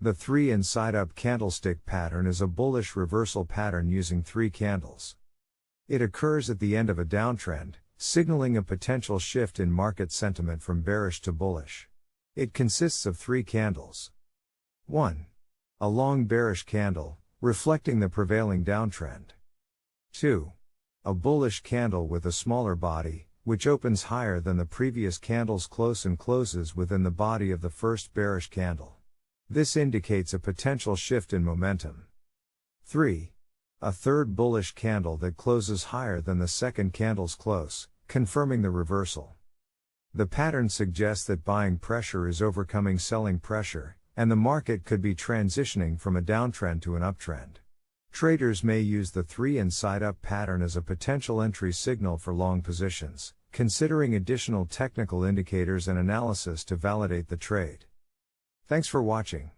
The 3 and side up candlestick pattern is a bullish reversal pattern using 3 candles. It occurs at the end of a downtrend, signaling a potential shift in market sentiment from bearish to bullish. It consists of 3 candles. 1. A long bearish candle, reflecting the prevailing downtrend. 2. A bullish candle with a smaller body, which opens higher than the previous candle's close and closes within the body of the first bearish candle. This indicates a potential shift in momentum. 3. A third bullish candle that closes higher than the second candle's close, confirming the reversal. The pattern suggests that buying pressure is overcoming selling pressure, and the market could be transitioning from a downtrend to an uptrend. Traders may use the 3 and side up pattern as a potential entry signal for long positions, considering additional technical indicators and analysis to validate the trade. Thanks for watching.